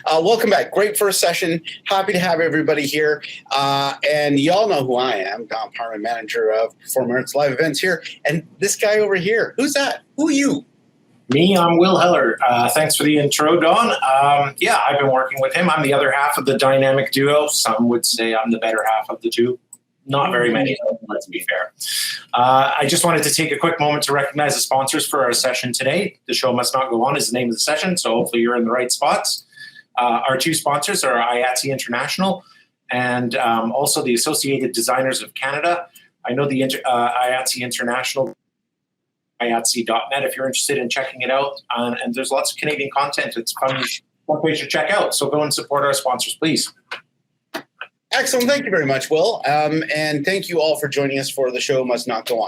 Welcome back. Great first session. Happy to have everybody here. And y'all know who I am, Don Parman, manager of Performance Live Events here. And this guy over here, who's that? Who are you? Me, I'm Will Heller. Thanks for the intro, Don. I've been working with him. I'm the other half of the dynamic duo. Some would say I'm the better half of the two. Not very many, let's be fair. I just wanted to take a quick moment to recognize the sponsors for our session today. The Show Must Not Go On is the name of the session, so hopefully you're in the right spots. Our two sponsors are AESC International and also the Associated Designers of Canada. I know the AESC International, AESC.net if you're interested in checking it out. And there's lots of Canadian content. It's one place to check out. So go and support our sponsors, please. Excellent. Thank you very much, Will. And thank you all for joining us for The Show Must Not Go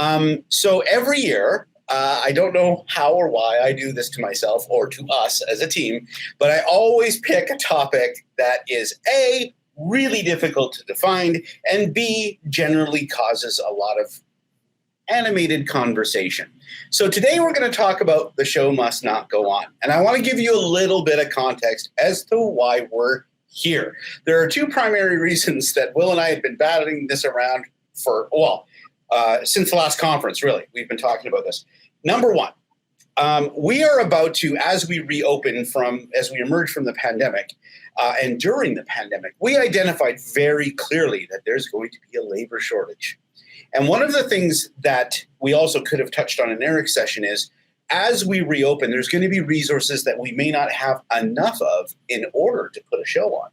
On. So every year, I don't know how or why I do this to myself or to us as a team, but I always pick a topic that is A, really difficult to define, and B, generally causes a lot of animated conversation. So today we're going to talk about The Show Must Not Go On. And I want to give you a little bit of context as to why we're here. There are two primary reasons that Will and I have been battling this around for, since the last conference, really. We've been talking about this. Number one, we are about to, as we emerge from the pandemic, and during the pandemic, we identified very clearly that there's going to be a labor shortage. And one of the things that we also could have touched on in Eric's session is, as we reopen, there's going to be resources that we may not have enough of in order to put a show on.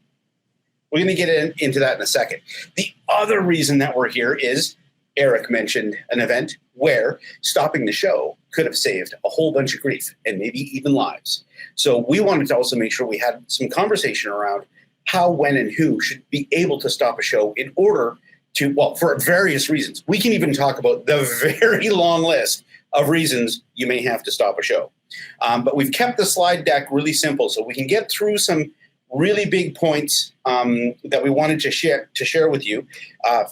We're going to get into that in a second. The other reason that we're here is Eric mentioned an event where stopping the show could have saved a whole bunch of grief and maybe even lives. So we wanted to also make sure we had some conversation around how, when, and who should be able to stop a show in order to, for various reasons. We can even talk about the very long list of reasons you may have to stop a show. But we've kept the slide deck really simple so we can get through some really big points that we wanted to share with you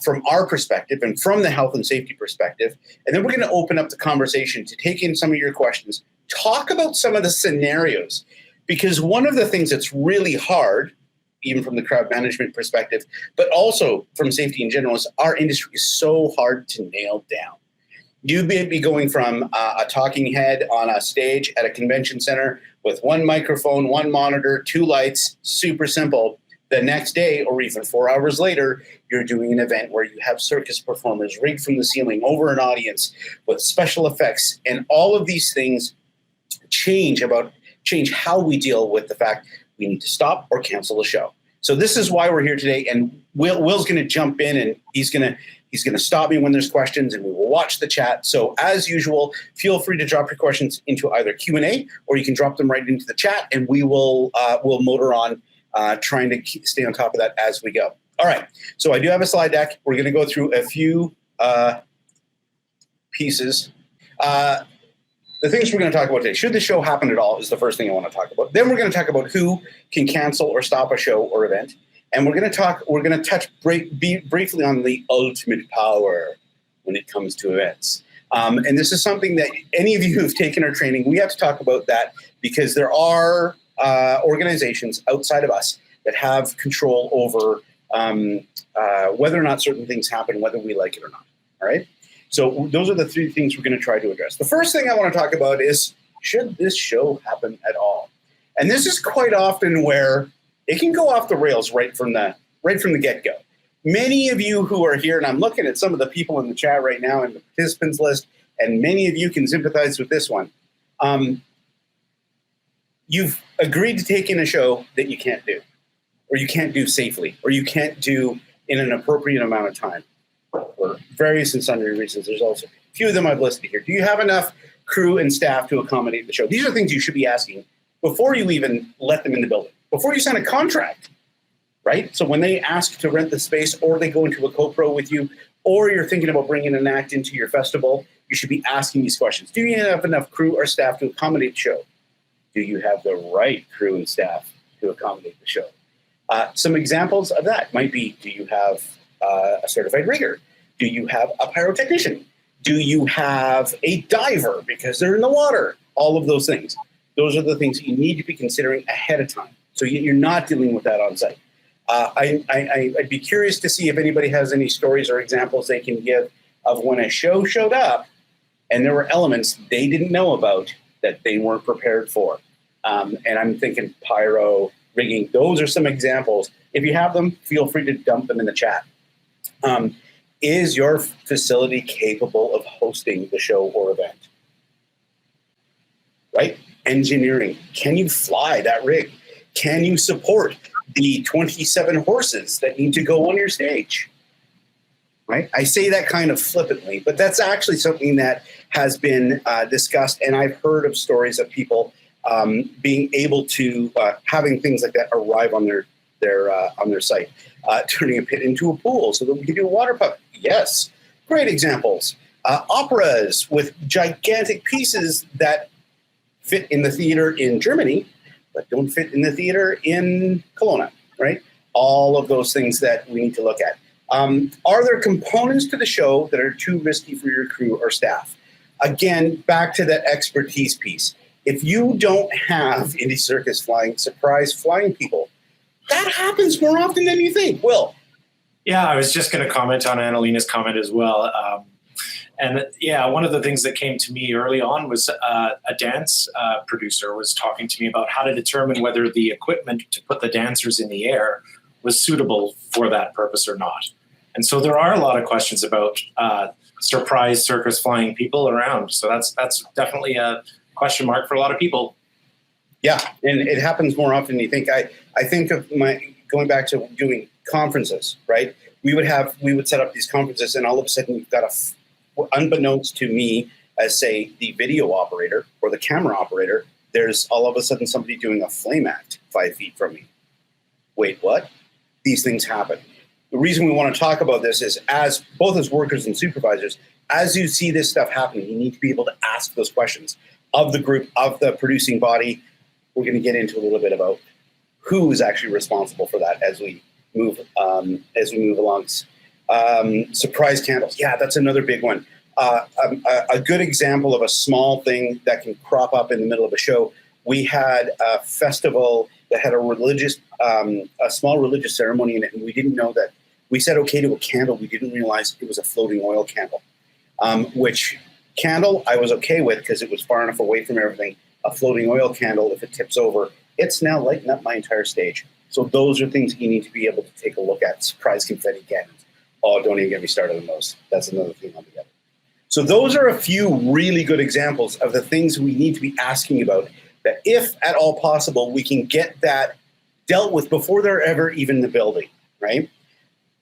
from our perspective and from the health and safety perspective. And then we're going to open up the conversation to take in some of your questions, talk about some of the scenarios, because one of the things that's really hard, even from the crowd management perspective, but also from safety in general, is our industry is so hard to nail down. You may be going from a talking head on a stage at a convention center with one microphone, one monitor, two lights, super simple. The next day, or even 4 hours later, you're doing an event where you have circus performers rigged from the ceiling over an audience with special effects. And all of these things change how we deal with the fact we need to stop or cancel a show. So this is why we're here today. And Will's going to jump in, and he's going to stop me when there's questions, and we will watch the chat. So as usual, feel free to drop your questions into either Q&A, or you can drop them right into the chat, and we will we'll motor on trying to stay on top of that as we go. All right. So I do have a slide deck. We're going to go through a few pieces. The things we're going to talk about today, should the show happen at all, is the first thing I want to talk about. Then we're going to talk about who can cancel or stop a show or event. And we're going to touch briefly on the ultimate power when it comes to events. And this is something that any of you who've taken our training, we have to talk about that, because there are organizations outside of us that have control over whether or not certain things happen, whether we like it or not. All right. So those are the three things we're going to try to address. The first thing I want to talk about is, should this show happen at all? And this is quite often where it can go off the rails right from the get-go. Many of you who are here, and I'm looking at some of the people in the chat right now in the participants list, and many of you can sympathize with this one. You've agreed to take in a show that you can't do, or you can't do safely, or you can't do in an appropriate amount of time, for various and sundry reasons. There's also a few of them I've listed here. Do you have enough crew and staff to accommodate the show? These are things you should be asking before you even let them in the building, before you sign a contract, right? So when they ask to rent the space, or they go into a co-pro with you, or you're thinking about bringing an act into your festival, you should be asking these questions. Do you have enough crew or staff to accommodate the show? Do you have the right crew and staff to accommodate the show? Some examples of that might be, do you have a certified rigger? Do you have a pyrotechnician? Do you have a diver because they're in the water? All of those things. Those are the things you need to be considering ahead of time. So you're not dealing with that on site. I'd be curious to see if anybody has any stories or examples they can give of when a show showed up and there were elements they didn't know about that they weren't prepared for. And I'm thinking pyro, rigging. Those are some examples. If you have them, feel free to dump them in the chat. Is your facility capable of hosting the show or event? Right? Engineering. Can you fly that rig? Can you support the 27 horses that need to go on your stage? Right? I say that kind of flippantly, but that's actually something that has been discussed, and I've heard of stories of people being able to having things like that arrive on their site, turning a pit into a pool so that we can do a water puck. Yes, great examples. Operas with gigantic pieces that fit in the theater in Germany, but don't fit in the theater in Kelowna, right? All of those things that we need to look at. Are there components to the show that are too risky for your crew or staff? Again, back to that expertise piece. If you don't have indie circus surprise flying people, that happens more often than you think. Will? Yeah, I was just going to comment on Annalina's comment as well. And yeah, one of the things that came to me early on was a dance producer was talking to me about how to determine whether the equipment to put the dancers in the air was suitable for that purpose or not. And so there are a lot of questions about surprise circus flying people around. So that's definitely a question mark for a lot of people. Yeah, and it happens more often than you think. I think of going back to doing conferences, right? We would set up these conferences, and all of a sudden you've got unbeknownst to me as, say, the video operator or the camera operator, there's all of a sudden somebody doing a flame act 5 feet from me. Wait, what? These things happen. The reason we want to talk about this is both as workers and supervisors, as you see this stuff happening, you need to be able to ask those questions of the group, of the producing body. We're going to get into a little bit about who is actually responsible for that as we move along. Surprise candles. Yeah, that's another big one. A good example of a small thing that can crop up in the middle of a show. We had a festival that had a small religious ceremony in it, and we didn't know that. We said okay to a candle. We didn't realize it was a floating oil candle, which candle I was okay with because it was far enough away from everything. A floating oil candle, if it tips over, it's now lighting up my entire stage. So those are things you need to be able to take a look at. Surprise confetti cannons. Oh, don't even get me started on those. That's another thing altogether. So those are a few really good examples of the things we need to be asking about, that if at all possible, we can get that dealt with before they're ever even in the building, right?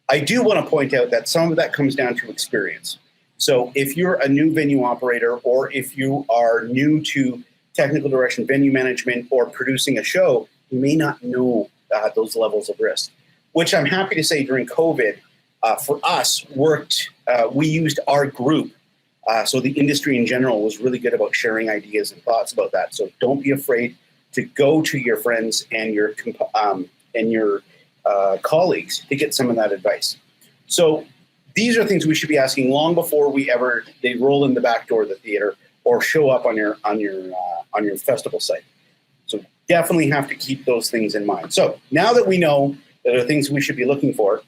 I do want to point out that some of that comes down to experience. So if you're a new venue operator, or if you are new to technical direction, venue management, or producing a show, you may not know those levels of risk, which I'm happy to say during COVID, for us, we used our group. So the industry in general was really good about sharing ideas and thoughts about that. So don't be afraid to go to your friends and your colleagues to get some of that advice. So these are things we should be asking long before they roll in the back door of the theater or show up on your festival site. So definitely have to keep those things in mind. So now that we know that are things we should be looking for,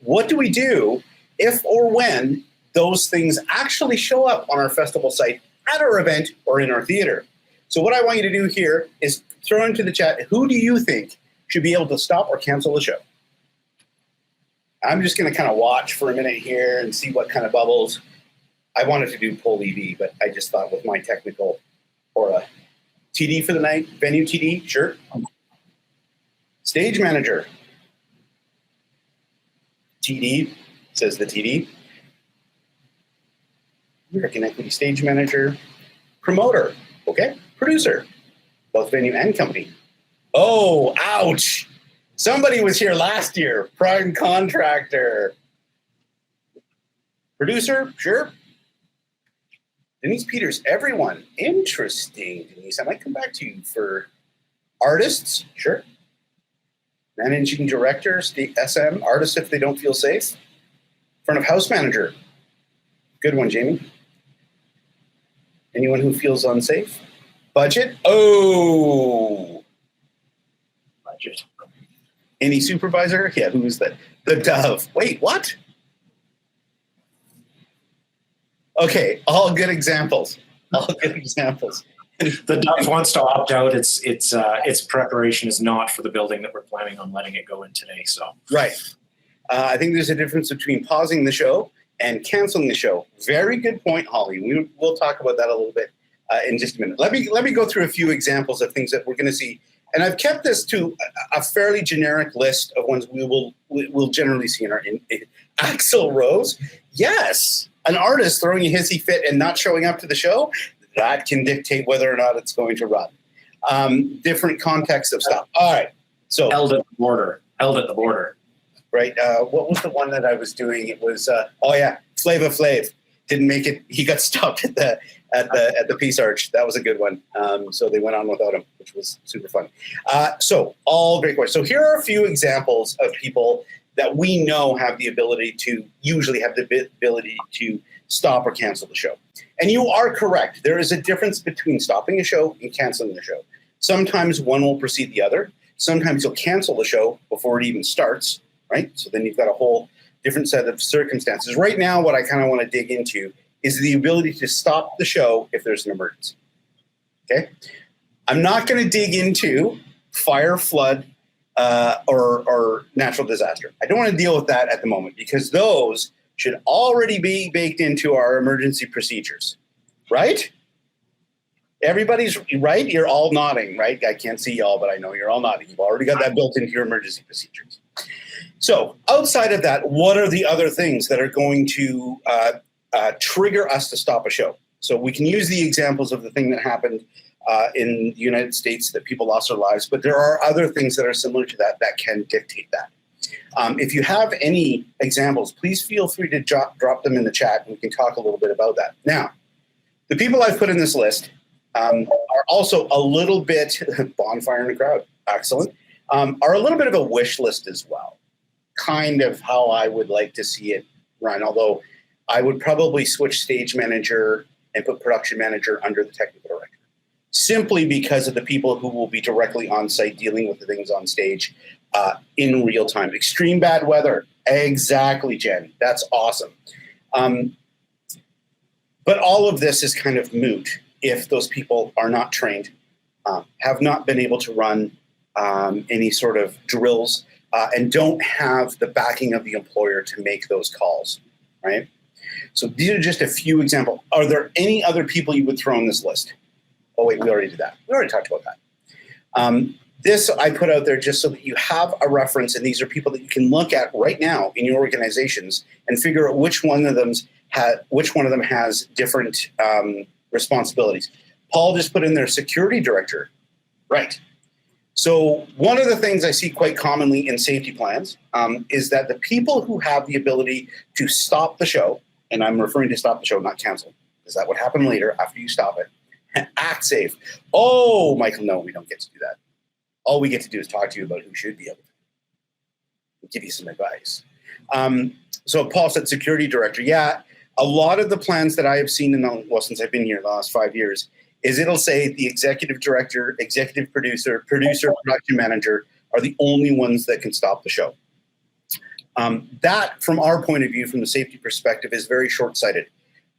what do we do if or when those things actually show up on our festival site, at our event, or in our theater? So what I want you to do here is throw into the chat, who do you think should be able to stop or cancel the show? I'm just going to kind of watch for a minute here and see what kind of bubbles. I wanted to do poll EV, but I just thought with my technical aura. TD for the night, venue TD, sure. Stage manager. TD, says the TD. American Equity Stage Manager. Promoter, okay. Producer, both venue and company. Oh, ouch. Somebody was here last year. Prime contractor. Producer, sure. Denise Peters, everyone. Interesting, Denise. I might come back to you for artists, sure. Managing director, SM, artists if they don't feel safe. Front of house manager. Good one, Jamie. Anyone who feels unsafe? Budget? Oh. budget. Any supervisor? Yeah, who's that? The dove. Wait, what? Okay, all good examples. All good examples. The dove wants to opt out. Its preparation is not for the building that we're planning on letting it go in today. So Right. I think there's a difference between pausing the show and canceling the show. Very good point, Holly. We'll talk about that a little bit in just a minute. Let me go through a few examples of things that we're going to see. And I've kept this to a fairly generic list of ones we'll generally see in our Axl Rose. Yes, an artist throwing a hissy fit and not showing up to the show, that can dictate whether or not it's going to run. Different context of stuff. All right. So held at the border. Right. What was the one that I was doing? It was Flava Flav didn't make it. He got stopped at the Peace Arch. That was a good one. So they went on without him, which was super fun. So all great questions. So here are a few examples of people that we know have the ability to stop or cancel the show. And you are correct. There is a difference between stopping a show and canceling the show. Sometimes one will precede the other. Sometimes you'll cancel the show before it even starts, right? So then you've got a whole different set of circumstances. Right now, what I kind of want to dig into is the ability to stop the show if there's an emergency, okay? I'm not going to dig into fire, flood, or natural disaster. I don't want to deal with that at the moment because those should already be baked into our emergency procedures, right? Everybody's right. You're all nodding, right? I can't see y'all, but I know you're all nodding. You've already got that built into your emergency procedures. So outside of that, what are the other things that are going to trigger us to stop a show? So we can use the examples of the thing that happened in the United States that people lost their lives, but there are other things that are similar to that that can dictate that. If you have any examples, please feel free to drop them in the chat and we can talk a little bit about that. Now, the people I've put in this list are also a little bit, bonfire in the crowd, excellent, are a little bit of a wish list as well. Kind of how I would like to see it run, although I would probably switch stage manager and put production manager under the technical director, simply because of the people who will be directly on site dealing with the things on stage in real time. Extreme bad weather. Exactly, Jen. That's awesome. But all of this is kind of moot if those people are not trained, have not been able to run any sort of drills, and don't have the backing of the employer to make those calls, right? So these are just a few examples. Are there any other people you would throw on this list? Oh, wait, we already did that. We already talked about that. This I put out there just so that you have a reference, and these are people that you can look at right now in your organizations and figure out which one of them has different responsibilities. Paul just put in there security director. Right. So one of the things I see quite commonly in safety plans is that the people who have the ability to stop the show, and I'm referring to stop the show, not cancel, because that would happen later after you stop it. Actsafe. Oh, Michael, no, we don't get to do that. All we get to do is talk to you about who should be able to give you some advice. So Paul said security director. Yeah, a lot of the plans that I have seen since I've been here the last 5 years, is it'll say the executive director, executive producer, production manager are the only ones that can stop the show. That, from our point of view, from the safety perspective, is very short-sighted,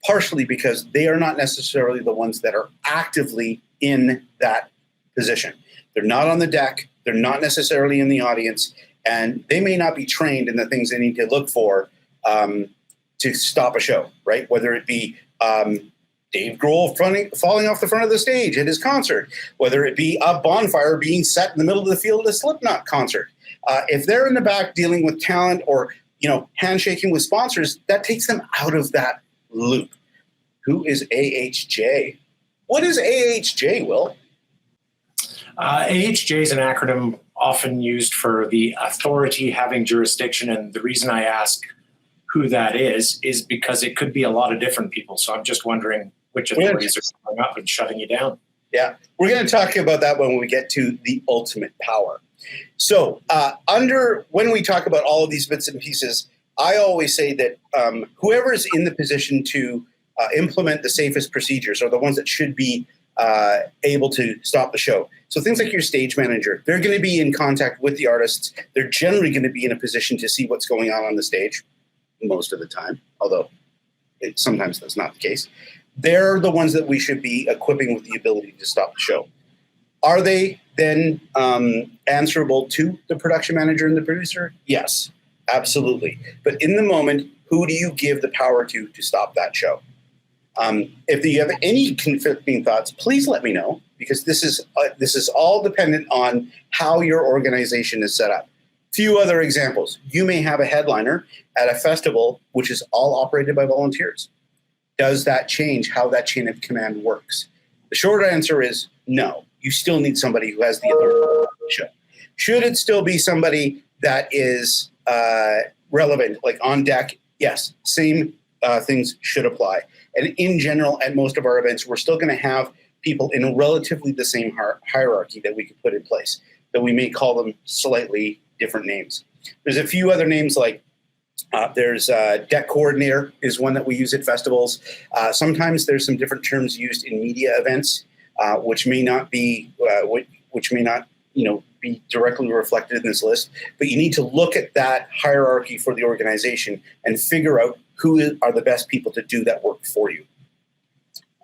partially because they are not necessarily the ones that are actively in that position. They're not on the deck. They're not necessarily in the audience, and they may not be trained in the things they need to look for to stop a show, right? Whether it be Dave Grohl falling off the front of the stage at his concert, whether it be a bonfire being set in the middle of the field at a Slipknot concert. If they're in the back dealing with talent or, handshaking with sponsors, that takes them out of that loop. Who is AHJ? What is AHJ, Will? AHJ is an acronym often used for the authority having jurisdiction, and the reason I ask who that is because it could be a lot of different people. So I'm just wondering which authorities are coming up and shutting you down. Yeah, we're going to talk about that when we get to the ultimate power. So when we talk about all of these bits and pieces, I always say that whoever is in the position to implement the safest procedures are the ones that should be able to stop the show. So things like your stage manager, they're going to be in contact with the artists. They're generally going to be in a position to see what's going on the stage most of the time, although sometimes that's not the case. They're the ones that we should be equipping with the ability to stop the show. Are they then answerable to the production manager and the producer? Yes, absolutely. But in the moment, who do you give the power to stop that show? If you have any conflicting thoughts, please let me know, because this is all dependent on how your organization is set up. Few other examples. You may have a headliner at a festival which is all operated by volunteers. Does that change how that chain of command works? The short answer is no. You still need somebody who has the authority to the show. Should it still be somebody that is relevant, like on deck? Yes, same things should apply. And in general, at most of our events, we're still going to have people in relatively the same hierarchy that we could put in place, that we may call them slightly different names. There's a few other names, like there's deck coordinator is one that we use at festivals. Sometimes there's some different terms used in media events, which may not be be directly reflected in this list. But you need to look at that hierarchy for the organization and figure out who are the best people to do that work for you.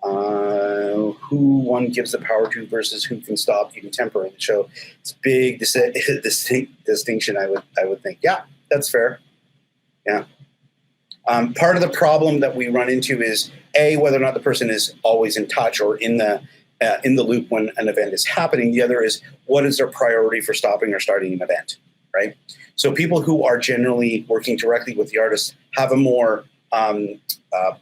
Who one gives the power to versus who can stop even temporarily the show. It's a big distinction, I would think. Yeah, that's fair. Yeah. Part of the problem that we run into is whether or not the person is always in touch or in the loop when an event is happening. The other is, what is their priority for stopping or starting an event, right? So people who are generally working directly with the artist have a more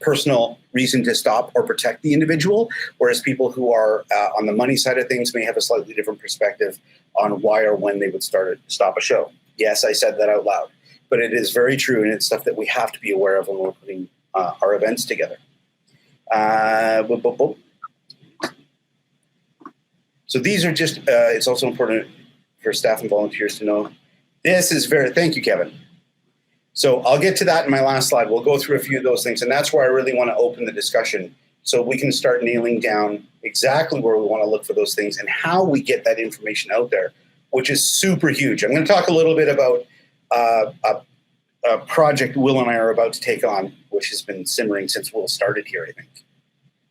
personal reason to stop or protect the individual, whereas people who are on the money side of things may have a slightly different perspective on why or when they would stop a show. Yes, I said that out loud, but it is very true, and it's stuff that we have to be aware of when we're putting our events together. So these are just, it's also important for staff and volunteers to know. This is thank you, Kevin. So I'll get to that in my last slide. We'll go through a few of those things, and that's where I really want to open the discussion so we can start nailing down exactly where we want to look for those things and how we get that information out there, which is super huge. I'm going to talk a little bit about a project Will and I are about to take on, which has been simmering since Will started here, I think.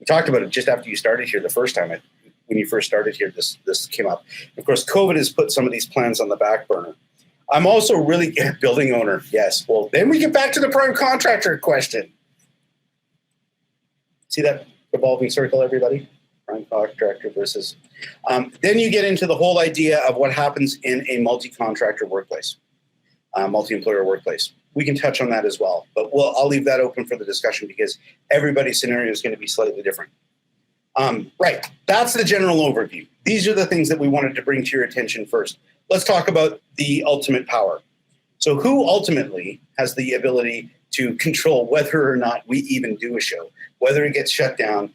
We talked about it just after you started here the first time. When you first started here, this came up. Of course, COVID has put some of these plans on the back burner. I'm also really building owner. Yes. Well, then we get back to the prime contractor question. See that evolving circle, everybody? Prime contractor versus. Then you get into the whole idea of what happens in a multi-contractor workplace, multi-employer workplace. We can touch on that as well, but I'll leave that open for the discussion because everybody's scenario is going to be slightly different. Right. That's the general overview. These are the things that we wanted to bring to your attention first. Let's talk about the ultimate power. So who ultimately has the ability to control whether or not we even do a show, whether it gets shut down?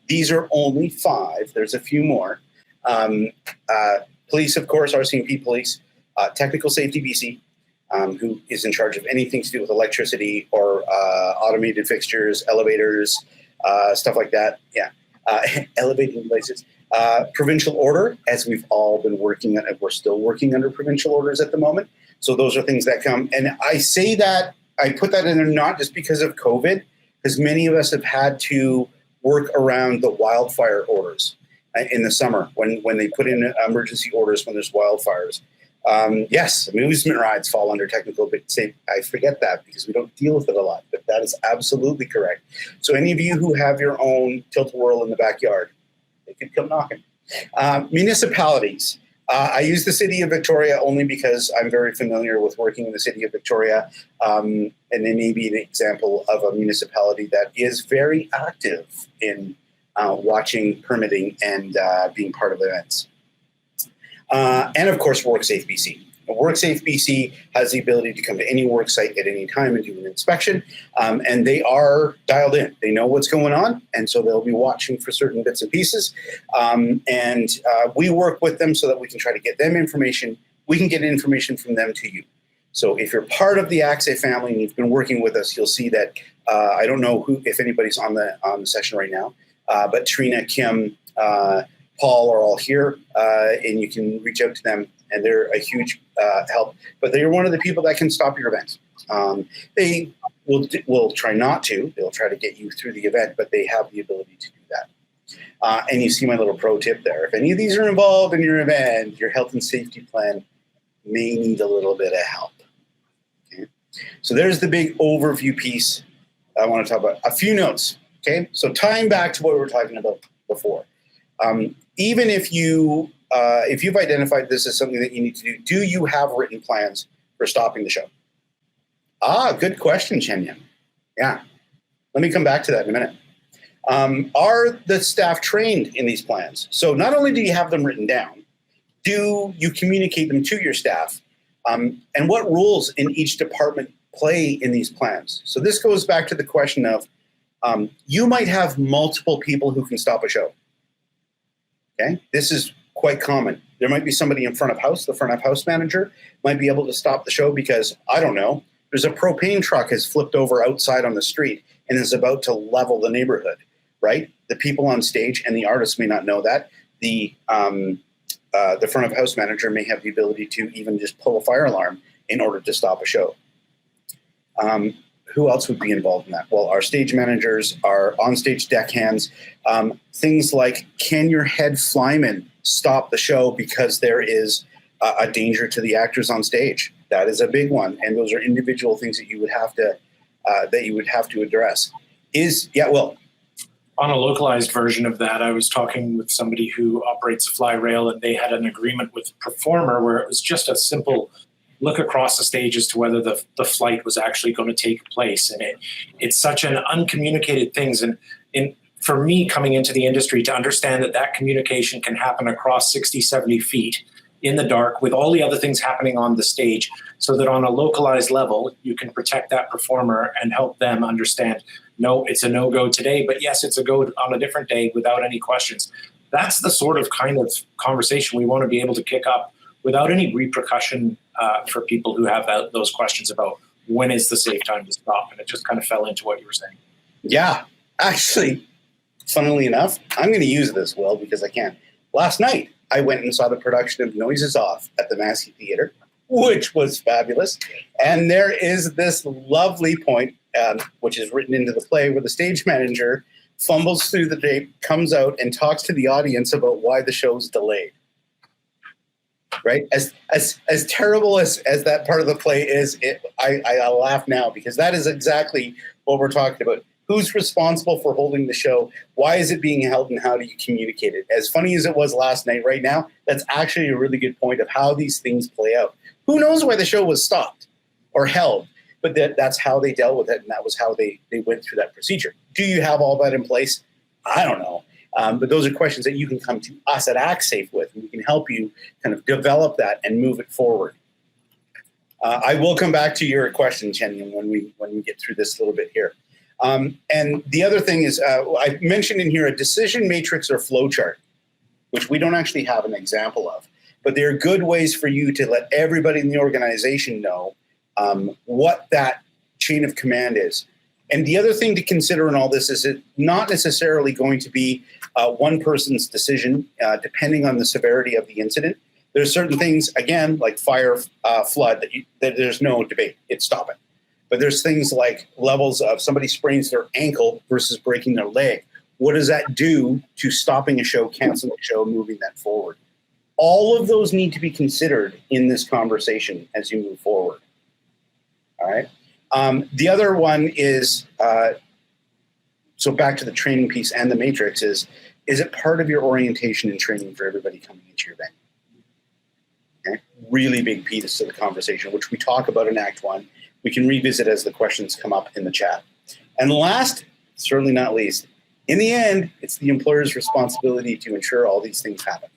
These are only 5. There's a few more. Police, of course, RCMP Police, Technical Safety BC, who is in charge of anything to do with electricity or automated fixtures, elevators, stuff like that. Yeah. Elevating devices. Provincial order, as we've all been working on, we're still working under provincial orders at the moment. So those are things that come. And I say that, I put that in there not just because of COVID, because many of us have had to work around the wildfire orders in the summer when they put in emergency orders when there's wildfires. Yes, amusement rides fall under technical, but I forget that because we don't deal with it a lot, but that is absolutely correct. So any of you who have your own tilt-a-whirl in the backyard, they could come knocking. Municipalities. I use the city of Victoria only because I'm very familiar with working in the city of Victoria, and they may be an example of a municipality that is very active in watching permitting and being part of events. And of course, WorkSafe BC. WorkSafe BC has the ability to come to any work site at any time and do an inspection, and they are dialed in. They know what's going on, and so they'll be watching for certain bits and pieces. And we work with them so that we can try to get them information. We can get information from them to you. So if you're part of the Actsafe family and you've been working with us, you'll see that I don't know if anybody's on the session right now, but Trina, Kim, Paul are all here, and you can reach out to them, and they're a huge help. But they are one of the people that can stop your event. They will try not to. They'll try to get you through the event, but they have the ability to do that. And you see my little pro tip there. If any of these are involved in your event, your health and safety plan may need a little bit of help. Okay? So there's the big overview piece I want to talk about. A few notes. Okay, so tying back to what we were talking about before. Even if you've identified this as something that you need to do you have written plans for stopping the show? Good question, Chenyan. Yeah, let me come back to that in a minute. Are the staff trained in these plans? So not only do you have them written down, do you communicate them to your staff? And what roles in each department play in these plans? So this goes back to the question of, you might have multiple people who can stop a show. Okay, this is quite common. There might be somebody in front of house. The front of house manager might be able to stop the show because, I don't know, there's a propane truck has flipped over outside on the street and is about to level the neighborhood, right? The people on stage and the artists may not know that. The front of house manager may have the ability to even just pull a fire alarm in order to stop a show. Who else would be involved in that? Well, our stage managers, our onstage deckhands, things like, can your head flyman stop the show because there is a danger to the actors on stage? That is a big one, and those are individual things that you would have to address. On a localized version of that, I was talking with somebody who operates a fly rail, and they had an agreement with the performer where it was just a simple look across the stage as to whether the flight was actually going to take place. And it's such an uncommunicated things. And for me, coming into the industry, to understand that communication can happen across 60, 70 feet in the dark with all the other things happening on the stage, so that on a localized level, you can protect that performer and help them understand, no, it's a no-go today, but yes, it's a go on a different day without any questions. That's the sort of kind of conversation we want to be able to kick up without any repercussion for people who have those questions about when is the safe time to stop. And it just kind of fell into what you were saying. Yeah, actually, funnily enough, I'm going to use this, Will, because I can. Last night, I went and saw the production of Noises Off at the Massey Theatre, which was fabulous. And there is this lovely point, which is written into the play, where the stage manager fumbles through the tape, comes out, and talks to the audience about why the show's delayed. Right? As terrible as that part of the play is, I laugh now because that is exactly what we're talking about. Who's responsible for holding the show? Why is it being held, and how do you communicate it? As funny as it was last night, right now, that's actually a really good point of how these things play out. Who knows why the show was stopped or held, but that's how they dealt with it, and that was how they went through that procedure. Do you have all that in place? I don't know. But those are questions that you can come to us at Actsafe with, and we can help you kind of develop that and move it forward. I will come back to your question, Chenyan, when we get through this a little bit here. And the other thing is, I mentioned in here a decision matrix or flow chart, which we don't actually have an example of, but there are good ways for you to let everybody in the organization know what that chain of command is. And the other thing to consider in all this is it's not necessarily going to be one person's decision, depending on the severity of the incident. There's certain things, again, like fire, flood, that there's no debate. It's stopping. But there's things like levels of somebody sprains their ankle versus breaking their leg. What does that do to stopping a show, canceling a show, moving that forward? All of those need to be considered in this conversation as you move forward. All right. The other one is, so back to the training piece and the matrix is it part of your orientation and training for everybody coming into your event? Okay. Really big piece to the conversation, which we talk about in Act 1. We can revisit as the questions come up in the chat. And last, certainly not least, in the end, it's the employer's responsibility to ensure all these things happen,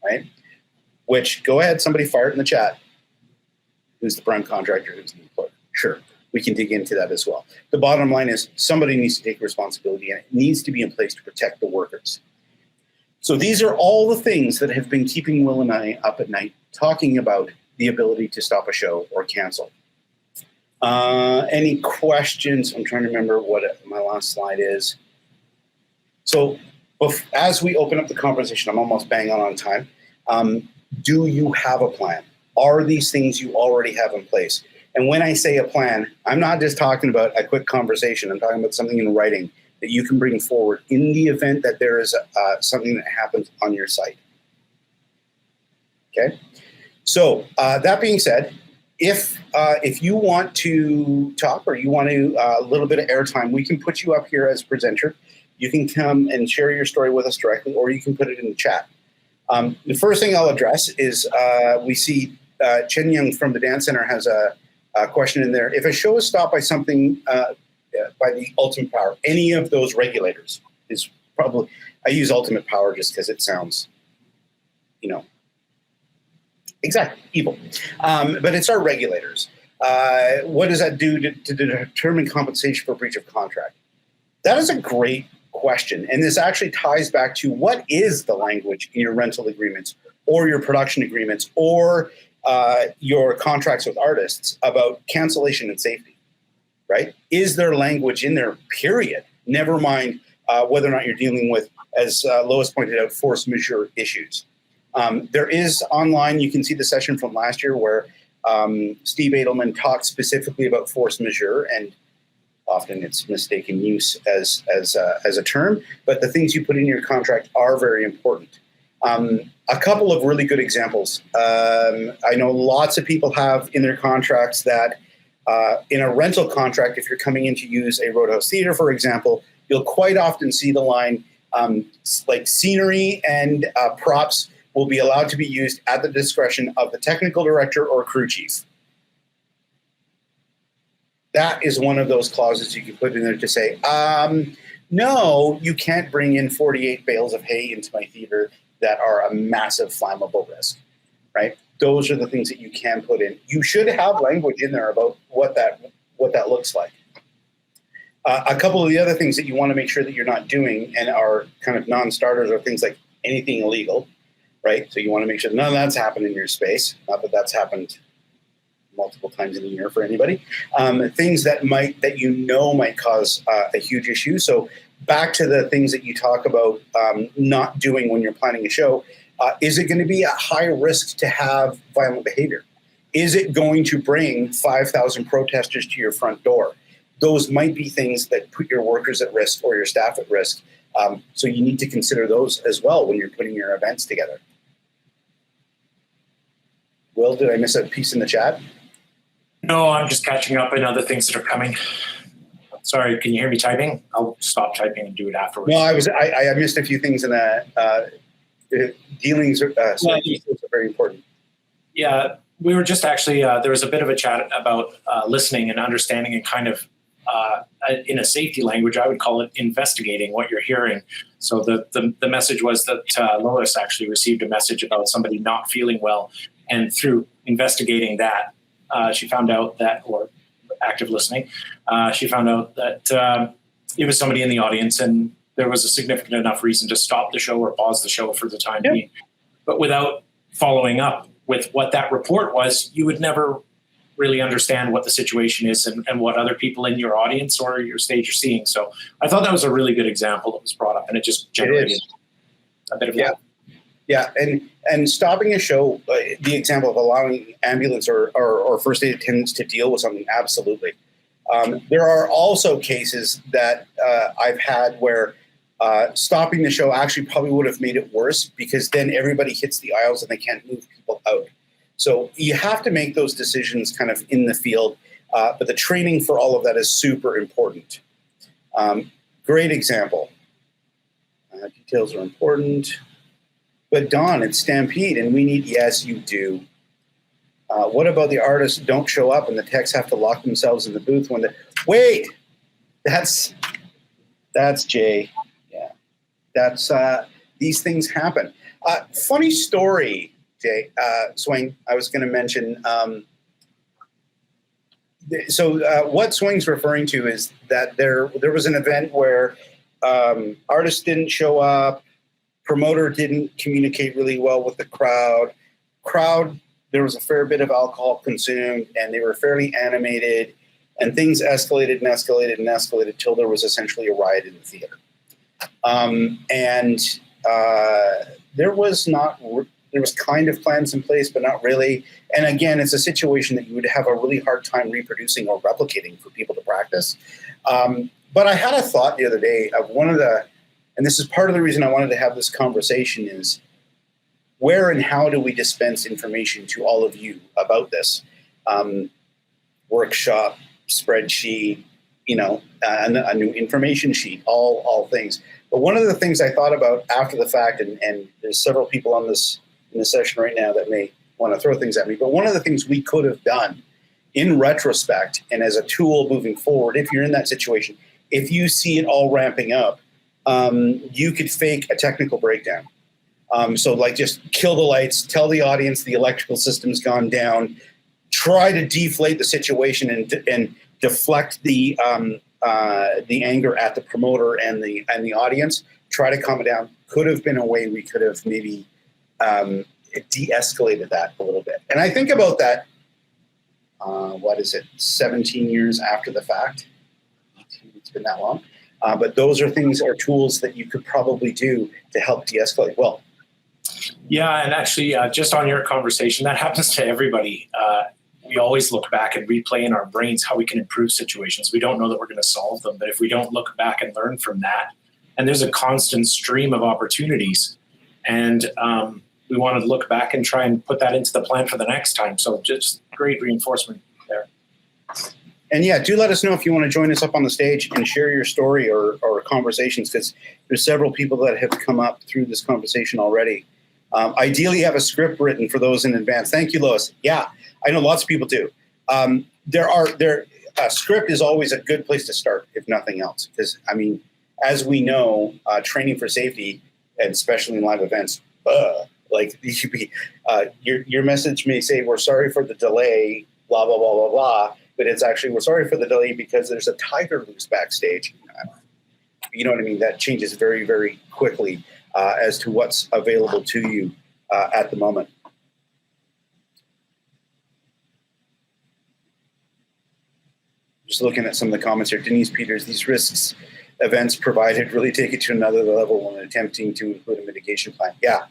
right? Which, go ahead, somebody fire it in the chat. Who's the prime contractor? Who's the employer? Sure, we can dig into that as well. The bottom line is somebody needs to take responsibility, and it needs to be in place to protect the workers. So these are all the things that have been keeping Will and I up at night, talking about the ability to stop a show or cancel. Any questions? I'm trying to remember what my last slide is. So as we open up the conversation, I'm almost bang on time. Do you have a plan? Are these things you already have in place? And when I say a plan, I'm not just talking about a quick conversation. I'm talking about something in writing that you can bring forward in the event that there is something that happens on your site. Okay. So that being said, if you want to talk or you want to a little bit of airtime, we can put you up here as a presenter. You can come and share your story with us directly, or you can put it in the chat. The first thing I'll address is we see Chen Young from the Dance Center has a question in there. If a show is stopped by something by the ultimate power, any of those regulators is probably, I use ultimate power just because it sounds, exactly, evil. But it's our regulators. What does that do to determine compensation for breach of contract? That is a great question. And this actually ties back to what is the language in your rental agreements or your production agreements or your contracts with artists about cancellation and safety, right? Is there language in there, period? Never mind whether or not you're dealing with, as Lois pointed out, force majeure issues. There is online, you can see the session from last year where Steve Edelman talked specifically about force majeure, and often it's mistaken use as a term, but the things you put in your contract are very important. A couple of really good examples. I know lots of people have in their contracts that in a rental contract, if you're coming in to use a Roadhouse Theater, for example, you'll quite often see the line like scenery and props will be allowed to be used at the discretion of the technical director or crew chief. That is one of those clauses you can put in there to say, no, you can't bring in 48 bales of hay into my theater that are a massive flammable risk, right? Those are the things that you can put in. You should have language in there about what that looks like. A couple of the other things that you want to make sure that you're not doing and are kind of non-starters are things like anything illegal, right? So you want to make sure none of that's happened in your space. Not that that's happened multiple times in a year for anybody. Things that might cause a huge issue. So back to the things that you talk about not doing when you're planning a show. Is it going to be at high risk to have violent behavior? Is it going to bring 5,000 protesters to your front door? Those might be things that put your workers at risk or your staff at risk. So you need to consider those as well when you're putting your events together. Will, did I miss a piece in the chat? No, I'm just catching up on other things that are coming. Sorry, can you hear me typing? I'll stop typing and do it afterwards. No, I missed a few things in that. Dealings are very important. Yeah, we were just actually, there was a bit of a chat about listening and understanding and kind of, in a safety language, I would call it investigating what you're hearing. So the message was that Lois actually received a message about somebody not feeling well. And through investigating that, she found out that, or active listening, she found out that it was somebody in the audience and there was a significant enough reason to stop the show or pause the show for the time being. But without following up with what that report was, you would never really understand what the situation is and what other people in your audience or your stage are seeing. So I thought that was a really good example that was brought up, and it just generated a bit of that. Yeah, and stopping a show, the example of allowing ambulance or first aid attendants to deal with something, absolutely. There are also cases that I've had where stopping the show actually probably would have made it worse because then everybody hits the aisles and they can't move people out. So you have to make those decisions kind of in the field, but the training for all of that is super important. Great example. Details are important. But Don, it's Stampede, and we need, yes, you do. What about the artists who don't show up and the techs have to lock themselves in the booth when wait, that's Jay. Yeah, that's, these things happen. Funny story, Jay, Swing, I was going to mention. What Swing's referring to is that there was an event where artists didn't show up, promoter didn't communicate really well with the crowd. There was a fair bit of alcohol consumed, and they were fairly animated, and things escalated and escalated and escalated till there was essentially a riot in the theater. And there was kind of plans in place, but not really. And again, it's a situation that you would have a really hard time reproducing or replicating for people to practice. But I had a thought the other day of and this is part of the reason I wanted to have this conversation, is where and how do we dispense information to all of you about this? Workshop, spreadsheet, a new information sheet, all things. But one of the things I thought about after the fact, and there's several people in this session right now that may want to throw things at me, but one of the things we could have done in retrospect and as a tool moving forward, if you're in that situation, if you see it all ramping up, you could fake a technical breakdown. So like just kill the lights, tell the audience the electrical system's gone down, try to deflate the situation and deflect the anger at the promoter and the audience, try to calm it down. Could have been a way we could have maybe de-escalated that a little bit. And I think about that, 17 years after the fact. It's been that long. But those are things or tools that you could probably do to help de-escalate. Well, yeah, and actually, just on your conversation, that happens to everybody. We always look back and replay in our brains how we can improve situations. We don't know that we're going to solve them, but if we don't look back and learn from that, and there's a constant stream of opportunities, and we want to look back and try and put that into the plan for the next time. So just great reinforcement there. And yeah, do let us know if you want to join us up on the stage and share your story or conversations, because there's several people that have come up through this conversation already. Ideally, have a script written for those in advance. Thank you, Lois. Yeah, I know lots of people do. A script is always a good place to start, if nothing else, because I mean, as we know, training for safety, and especially in live events, your message may say, "We're sorry for the delay," blah blah blah blah blah. But it's actually, we're sorry for the delay because there's a tiger loose backstage. You know what I mean? That changes very, very quickly as to what's available to you at the moment. Just looking at some of the comments here. Denise Peters, these risks events provided really take it to another level when attempting to include a mitigation plan. Yeah.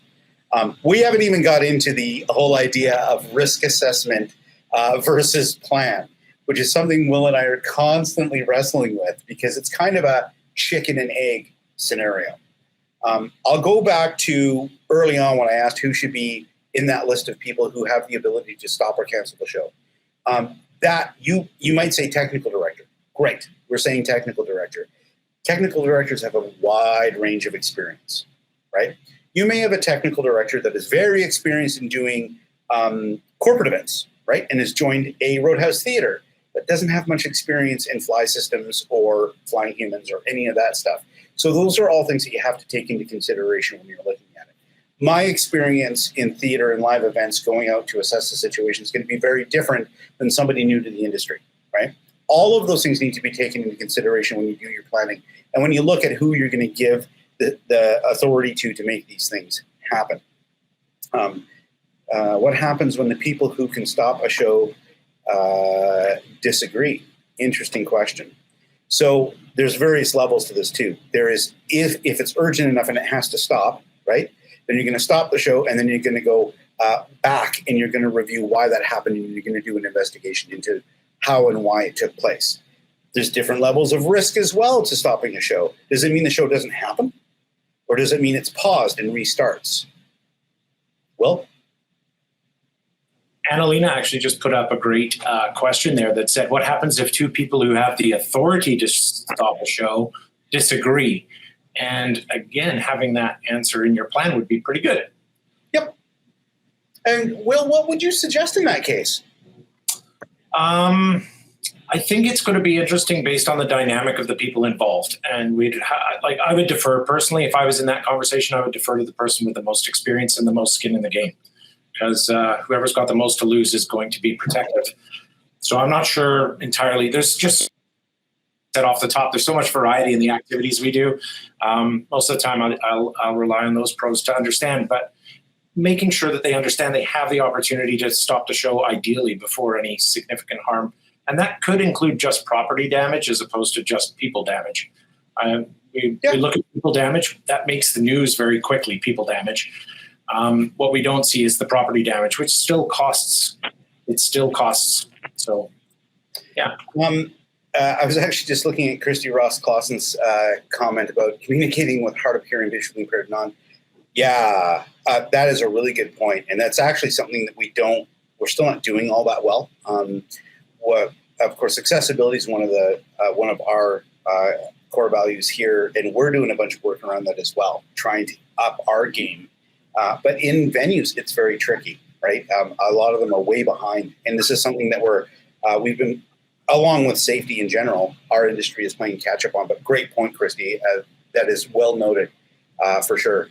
We haven't even got into the whole idea of risk assessment versus plan, which is something Will and I are constantly wrestling with because it's kind of a chicken and egg scenario. I'll go back to early on when I asked who should be in that list of people who have the ability to stop or cancel the show. That you might say technical director. Great, we're saying technical director. Technical directors have a wide range of experience, right? You may have a technical director that is very experienced in doing corporate events, right? And has joined a Roadhouse theater, but doesn't have much experience in fly systems or flying humans or any of that stuff. So those are all things that you have to take into consideration when you're looking at it. My experience in theater and live events going out to assess the situation is going to be very different than somebody new to the industry, right? All of those things need to be taken into consideration when you do your planning. And when you look at who you're going to give the authority to make these things happen. What happens when the people who can stop a show disagree? Interesting question. So there's various levels to this too. There is, if it's urgent enough and it has to stop, right? Then you're going to stop the show and then you're going to go back and you're going to review why that happened and you're going to do an investigation into how and why it took place. There's different levels of risk as well to stopping a show. Does it mean the show doesn't happen? Or does it mean it's paused and restarts? Well, Annalena actually just put up a great question there that said, what happens if two people who have the authority to stop a show disagree? And again, having that answer in your plan would be pretty good. Yep. And Will, what would you suggest in that case? I think it's going to be interesting based on the dynamic of the people involved. And I would defer personally, if I was in that conversation, I would defer to the person with the most experience and the most skin in the game. Because whoever's got the most to lose is going to be protective. So I'm not sure entirely. There's just, said off the top, there's so much variety in the activities we do. Most of the time I'll rely on those pros to understand, but making sure that they understand they have the opportunity to stop the show ideally before any significant harm. And that could include just property damage as opposed to just people damage. We look at people damage. That makes the news very quickly, people damage. What we don't see is the property damage, which still costs. It still costs. So, yeah. I was actually just looking at Christy Ross Clausen's comment about communicating with hard of hearing, visually impaired non. Yeah, that is a really good point, and that's actually something that we're still not doing all that well. Of course, accessibility is one of our core values here, and we're doing a bunch of work around that as well, trying to up our game. But in venues, it's very tricky, right? A lot of them are way behind, and this is something that we've been, along with safety in general, our industry is playing catch up on. But great point, Christy. That is well noted for sure.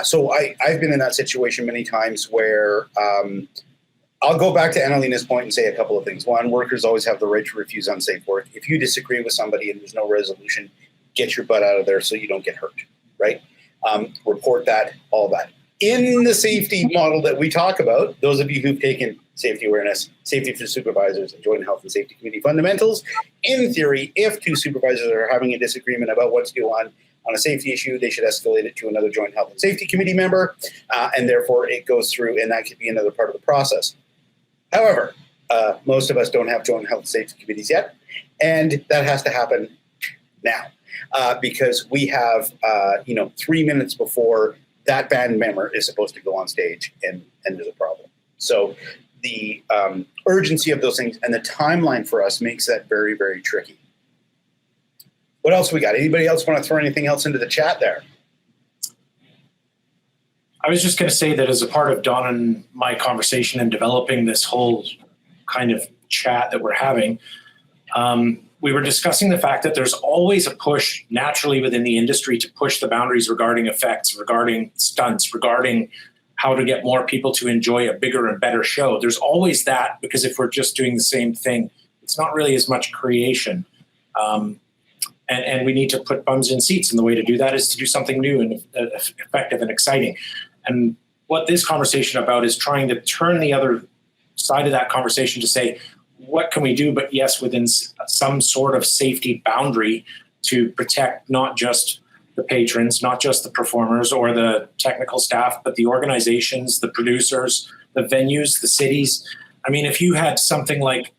So I've been in that situation many times where I'll go back to Annalina's point and say a couple of things. One, workers always have the right to refuse unsafe work. If you disagree with somebody and there's no resolution, get your butt out of there so you don't get hurt, right? Report that, all that. In the safety model that we talk about, those of you who've taken safety awareness, safety for supervisors, and joint health and safety committee fundamentals, in theory, if two supervisors are having a disagreement about what to do on a safety issue, they should escalate it to another joint health and safety committee member, and therefore it goes through, and that could be another part of the process. However, most of us don't have joint health and safety committees yet, and that has to happen now because we have, 3 minutes before that band member is supposed to go on stage, and there's a problem. So the urgency of those things and the timeline for us makes that very, very tricky. What else we got? Anybody else want to throw anything else into the chat there? I was just going to say that as a part of Don and my conversation and developing this whole kind of chat that we're having, we were discussing the fact that there's always a push naturally within the industry to push the boundaries regarding effects, regarding stunts, regarding how to get more people to enjoy a bigger and better show. There's always that, because if we're just doing the same thing, it's not really as much creation. And we need to put bums in seats. And the way to do that is to do something new and effective and exciting. And what this conversation about is trying to turn the other side of that conversation to say, what can we do? But yes, within some sort of safety boundary to protect not just the patrons, not just the performers or the technical staff, but the organizations, the producers, the venues, the cities. I mean, if you had something like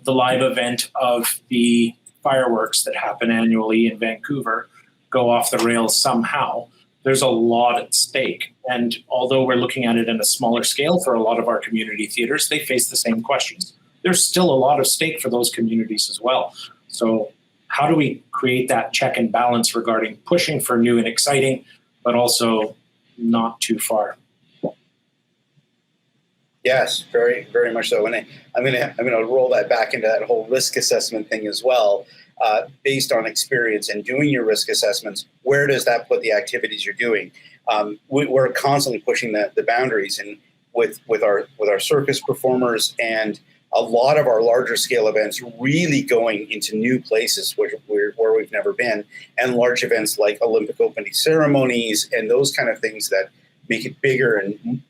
the live event of the fireworks that happen annually in Vancouver go off the rails somehow, there's a lot at stake. And although we're looking at it in a smaller scale for a lot of our community theaters, they face the same questions. There's still a lot of stake for those communities as well. So how do we create that check and balance regarding pushing for new and exciting, but also not too far? Yes, very, very much so. And I'm gonna roll that back into that whole risk assessment thing as well. Based on experience and doing your risk assessments, where does that put the activities you're doing? We're constantly pushing the boundaries, and with our circus performers and a lot of our larger scale events really going into new places where we've never been, and large events like Olympic opening ceremonies and those kind of things that make it bigger and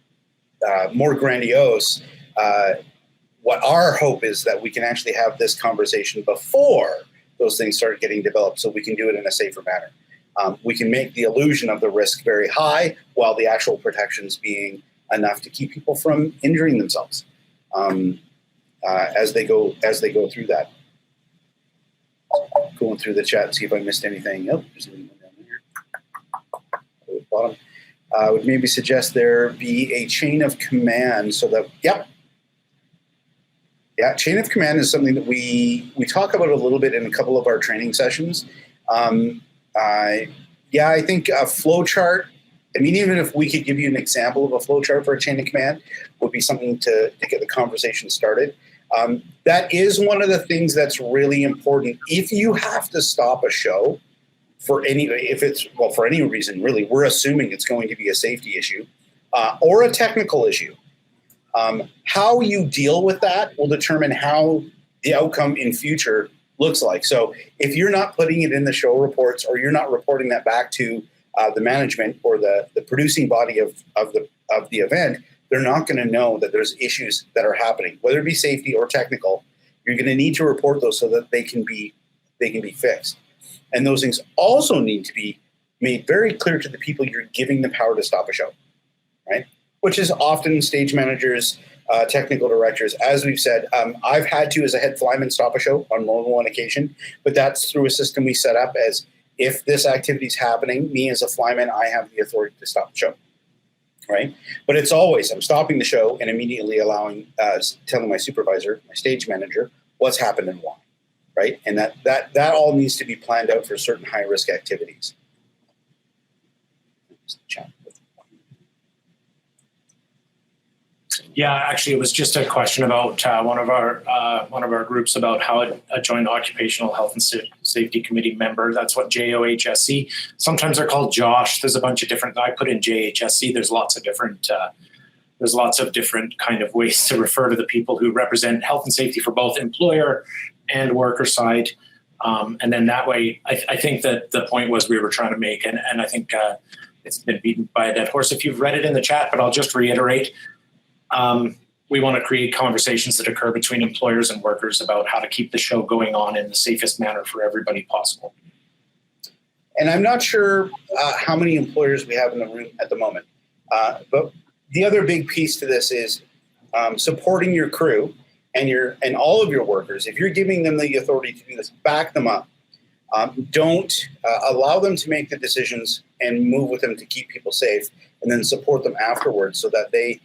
more grandiose. What our hope is that we can actually have this conversation before those things start getting developed, so we can do it in a safer manner. We can make the illusion of the risk very high while the actual protections being enough to keep people from injuring themselves as they go through that. Going through the chat and see if I missed anything. Oh, there's anyone down there. At the bottom. Would maybe suggest there be a chain of command so that, chain of command is something that we talk about a little bit in a couple of our training sessions. I think a flow chart, I mean, even if we could give you an example of a flow chart for a chain of command, would be something to get the conversation started. That is one of the things that's really important. If you have to stop a show for any reason, really, we're assuming it's going to be a safety issue or a technical issue. How you deal with that will determine how the outcome in future looks like. So if you're not putting it in the show reports, or you're not reporting that back to the management or the producing body of the event, they're not going to know that there's issues that are happening, whether it be safety or technical. You're going to need to report those so that they can be fixed. And those things also need to be made very clear to the people you're giving the power to stop a show, right? Which is often stage managers, technical directors. As we've said, I've had to, as a head flyman, stop a show on more than one occasion, but that's through a system we set up as if this activity is happening, me as a flyman, I have the authority to stop the show, right? But it's always, I'm stopping the show and immediately telling my supervisor, my stage manager, what's happened and why, right? And that all needs to be planned out for certain high-risk activities. Yeah, actually, it was just a question about one of our groups about how a joint occupational health and safety committee member. That's what JHSC. Sometimes they're called Josh. There's a bunch of different. I put in JHSC. There's lots of different. There's lots of different kind of ways to refer to the people who represent health and safety for both employer and worker side. And then that way, I think that the point was we were trying to make, and I think it's been beaten by a dead horse if you've read it in the chat, but I'll just reiterate. We want to create conversations that occur between employers and workers about how to keep the show going on in the safest manner for everybody possible. And I'm not sure how many employers we have in the room at the moment. But the other big piece to this is supporting your crew and all of your workers. If you're giving them the authority to do this, back them up. Don't allow them to make the decisions and move with them to keep people safe, and then support them afterwards so that they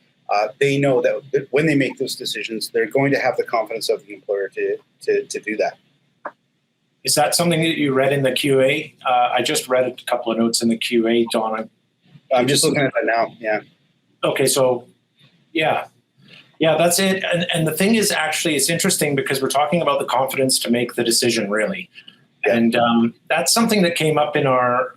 know that when they make those decisions, they're going to have the confidence of the employer to do that. Is that something that you read in the QA? I just read a couple of notes in the QA, Donna. I'm just looking at that now. Yeah. Okay. So, yeah, that's it. And the thing is, actually, it's interesting because we're talking about the confidence to make the decision, really. Yeah. And that's something that came up in our.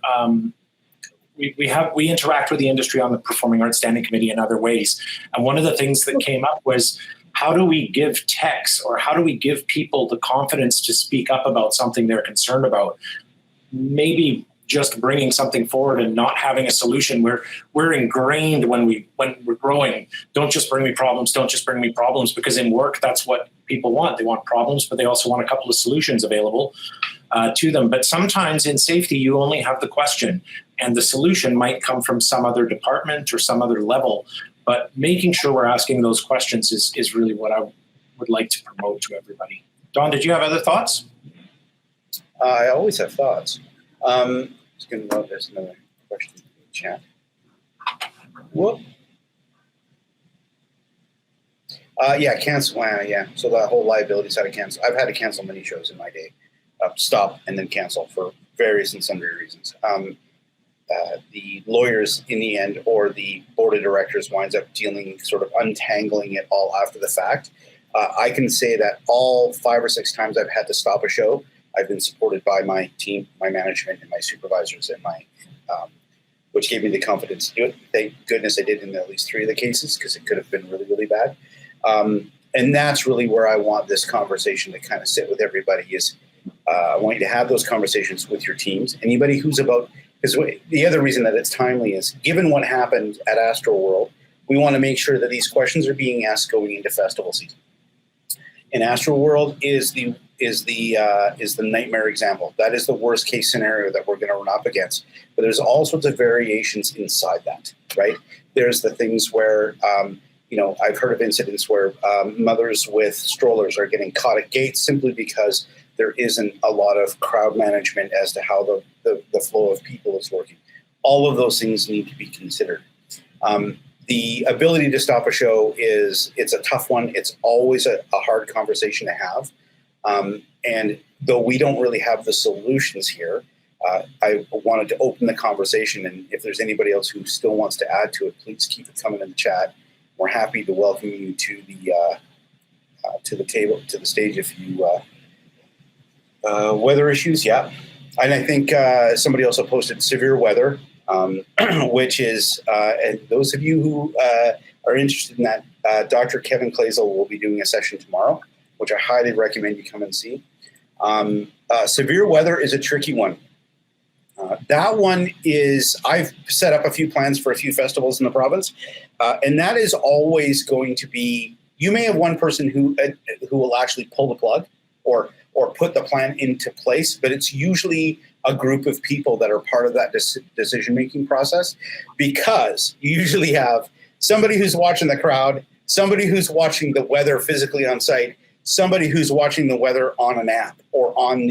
We interact with the industry on the Performing Arts Standing Committee in other ways. And one of the things that came up was, how do we give techs or how do we give people the confidence to speak up about something they're concerned about? Maybe just bringing something forward and not having a solution. We're ingrained when we're growing. Don't just bring me problems. Don't just bring me problems, because in work, that's what people want. They want problems, but they also want a couple of solutions available to them. But sometimes in safety, you only have the question, and the solution might come from some other department or some other level. But making sure we're asking those questions is really what I would like to promote to everybody. Don, did you have other thoughts? I always have thoughts. Just going to note there's another question in the chat. Whoop. Yeah, cancel. Yeah, so the whole liability side of cancel. I've had to cancel many shows in my day. Stop and then cancel for various and sundry reasons. The lawyers in the end, or the board of directors, winds up sort of untangling it all after the fact. I can say that all 5 or 6 times I've had to stop a show, I've been supported by my team, my management, and my supervisors, and which gave me the confidence to do it. Thank goodness I did in at least 3 of the cases, because it could have been really, really bad. And that's really where I want this conversation to kind of sit with everybody is I want you to have those conversations with your teams. Anybody who's about, because the other reason that it's timely is, given what happened at Astroworld, we want to make sure that these questions are being asked going into festival season. And Astroworld is the nightmare example. That is the worst case scenario that we're going to run up against. But there's all sorts of variations inside that, right? There's the things where, I've heard of incidents where mothers with strollers are getting caught at gates simply because there isn't a lot of crowd management as to how the flow of people is working. All of those things need to be considered. The ability to stop a show it's a tough one. It's always a hard conversation to have. And though we don't really have the solutions here, I wanted to open the conversation. And if there's anybody else who still wants to add to it, please keep it coming in the chat. We're happy to welcome you to the table, to the stage if you weather issues. Yeah. And I think somebody also posted severe weather. Which is, and those of you who are interested in that, Dr. Kevin Clazel will be doing a session tomorrow, which I highly recommend you come and see. Severe weather is a tricky one. That one is, I've set up a few plans for a few festivals in the province, and that is always going to be, you may have one person who will actually pull the plug or put the plan into place, but it's usually a group of people that are part of that decision-making process, because you usually have somebody who's watching the crowd, somebody who's watching the weather physically on site, somebody who's watching the weather on an app or on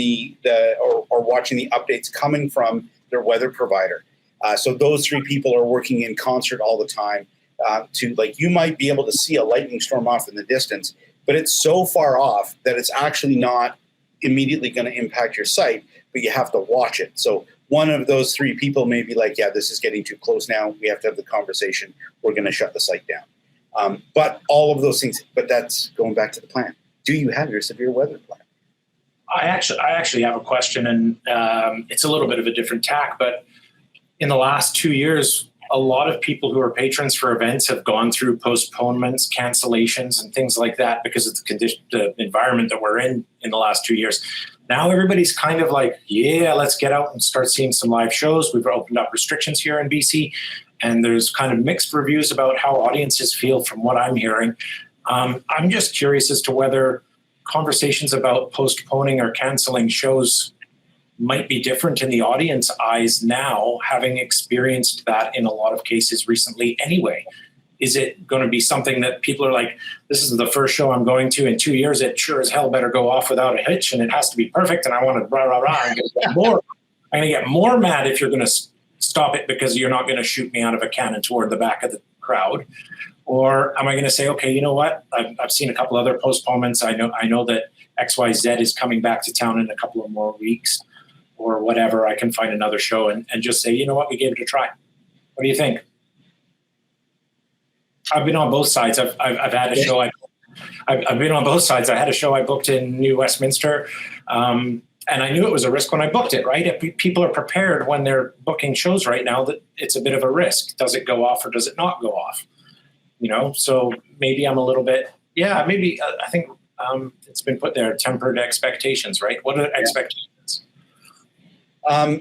or watching the updates coming from their weather provider. So those three people are working in concert all the time to, like, you might be able to see a lightning storm off in the distance, but it's so far off that it's actually not immediately going to impact your site, but you have to watch it. So one of those three people may be like, yeah, this is getting too close now. We have to have the conversation. We're going to shut the site down. But all of those things, but that's going back to the plan. Do you have your severe weather plan? I actually have a question, and it's a little bit of a different tack, but in the last 2 years, a lot of people who are patrons for events have gone through postponements, cancellations, and things like that because of the environment that we're in the last 2 years. Now everybody's kind of like, yeah, let's get out and start seeing some live shows. We've opened up restrictions here in BC, and there's kind of mixed reviews about how audiences feel from what I'm hearing. I'm just curious as to whether conversations about postponing or canceling shows might be different in the audience eyes now, having experienced that in a lot of cases recently anyway. Is it going to be something that people are like, this is the first show I'm going to in 2 years, it sure as hell better go off without a hitch, and it has to be perfect, and I want to rah, rah, rah, I'm going to get more mad if you're going to stop it because you're not going to shoot me out of a cannon toward the back of the crowd? Or am I going to say, okay, you know what? I've seen a couple other postponements. I know that XYZ is coming back to town in a couple of more weeks or whatever. I can find another show and just say, you know what? We gave it a try. What do you think? I've been on both sides. I've had a show. I've been on both sides. I had a show I booked in New Westminster, and I knew it was a risk when I booked it, right? If people are prepared when they're booking shows right now that it's a bit of a risk. Does it go off or does it not go off? You know, so maybe I'm a little bit, maybe I think it's been put there, tempered expectations, right? What are expectations?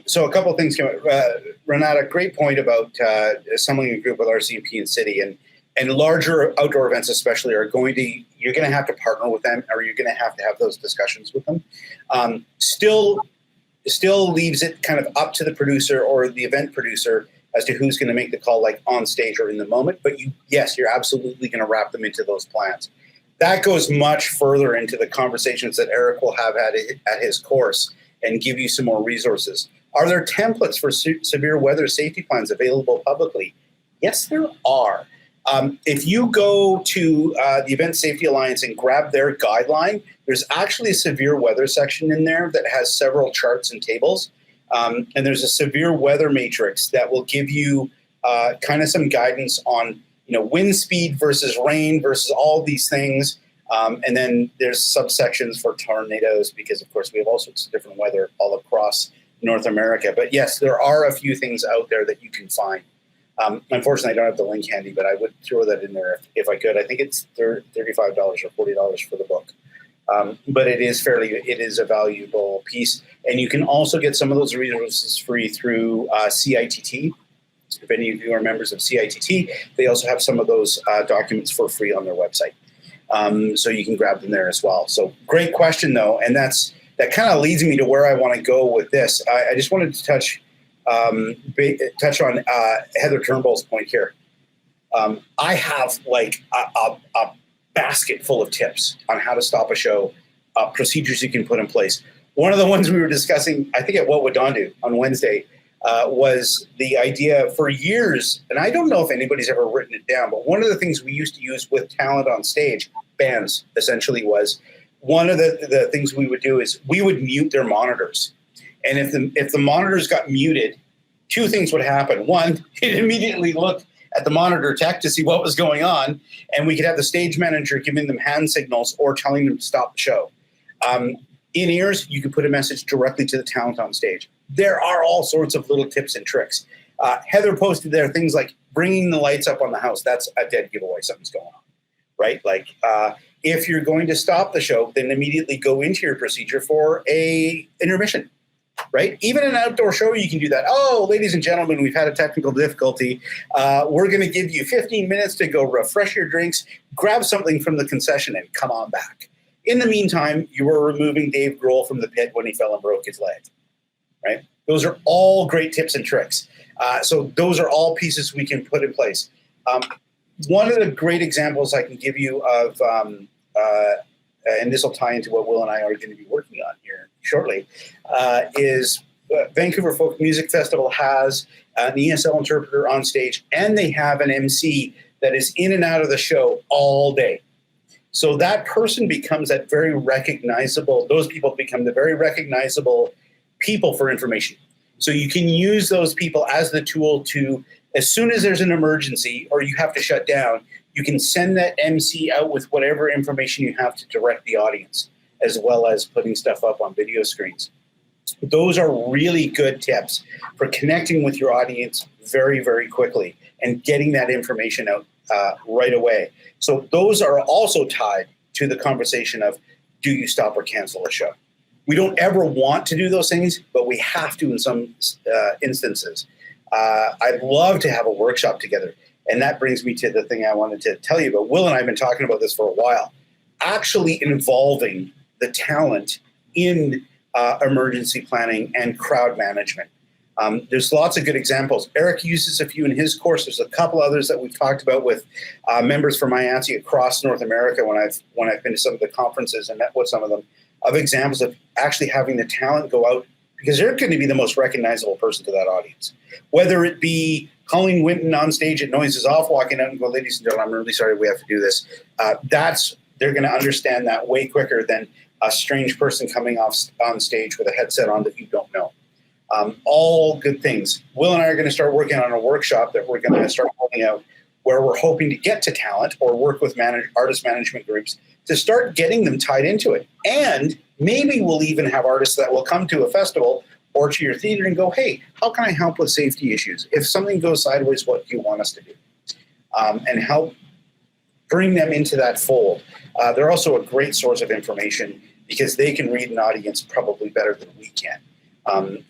So a couple of things came up. Renata, great point about assembling a group with RCMP and City, and larger outdoor events especially you're going to have to partner with them, or you're going to have those discussions with them. Still leaves it kind of up to the producer or the event producer as to who's going to make the call, like on stage or in the moment. But you're absolutely going to wrap them into those plans. That goes much further into the conversations that Eric will have at his course and give you some more resources. Are there templates for severe weather safety plans available publicly? Yes, there are. If you go to the Event Safety Alliance and grab their guideline, there's actually a severe weather section in there that has several charts and tables. And there's a severe weather matrix that will give you kind of some guidance on, wind speed versus rain versus all these things. And then there's subsections for tornadoes because, of course, we have all sorts of different weather all across North America. But yes, there are a few things out there that you can find. Unfortunately, I don't have the link handy, but I would throw that in there if I could. I think it's $35 or $40 for the book. But it is a valuable piece. And you can also get some of those resources free through CITT. If any of you are members of CITT, they also have some of those documents for free on their website. So you can grab them there as well. So great question, though. And that kind of leads me to where I want to go with this. I just wanted to touch on Heather Turnbull's point here. I have like a basket full of tips on how to stop a show, procedures you can put in place. One of the ones we were discussing, I think at What Would Dawn Do on Wednesday, was the idea for years, and I don't know if anybody's ever written it down, but one of the things we used to use with talent on stage, bands essentially, was one of the things we would do is we would mute their monitors. And if the monitors got muted, two things would happen. One, it immediately looked at the monitor tech to see what was going on, and we could have the stage manager giving them hand signals or telling them to stop the show. In ears, you could put a message directly to the talent on stage. There are all sorts of little tips and tricks. Heather posted there things like bringing the lights up on the house. That's a dead giveaway. Something's going on, right? Like if you're going to stop the show, then immediately go into your procedure for a intermission. Right? Even an outdoor show, you can do that. Oh, ladies and gentlemen, we've had a technical difficulty. We're going to give you 15 minutes to go refresh your drinks, grab something from the concession, and come on back. In the meantime, you were removing Dave Grohl from the pit when he fell and broke his leg. Right? Those are all great tips and tricks. So those are all pieces we can put in place. One of the great examples I can give you of, and this will tie into what Will and I are going to be working on here shortly, is Vancouver Folk Music Festival has an ESL interpreter on stage, and they have an MC that is in and out of the show all day. So that person becomes that very recognizable, those people become the very recognizable people for information. So you can use those people as the tool to, as soon as there's an emergency or you have to shut down, you can send that MC out with whatever information you have to direct the audience, as well as putting stuff up on video screens. Those are really good tips for connecting with your audience very, very quickly and getting that information out right away. So those are also tied to the conversation of, do you stop or cancel a show? We don't ever want to do those things, but we have to in some instances. I'd love to have a workshop together. And that brings me to the thing I wanted to tell you about. Will and I have been talking about this for a while. Actually involving the talent in emergency planning and crowd management. There's lots of good examples. Eric uses a few in his course. There's a couple others that we've talked about with members from IATSE across North America when I've been to some of the conferences and met with some of them, of examples of actually having the talent go out, because they're going to be the most recognizable person to that audience. Whether it be Colleen Winton on stage at Noises Off, walking out and go, ladies and gentlemen, I'm really sorry we have to do this. They're going to understand that way quicker than a strange person coming off on stage with a headset on that you don't know. All good things. Will and I are going to start working on a workshop that we're going to start holding out where we're hoping to get to talent or work with artist management groups to start getting them tied into it. And maybe we'll even have artists that will come to a festival or to your theater and go, hey, how can I help with safety issues? If something goes sideways, what do you want us to do? And help bring them into that fold. They're also a great source of information because they can read an audience probably better than we can.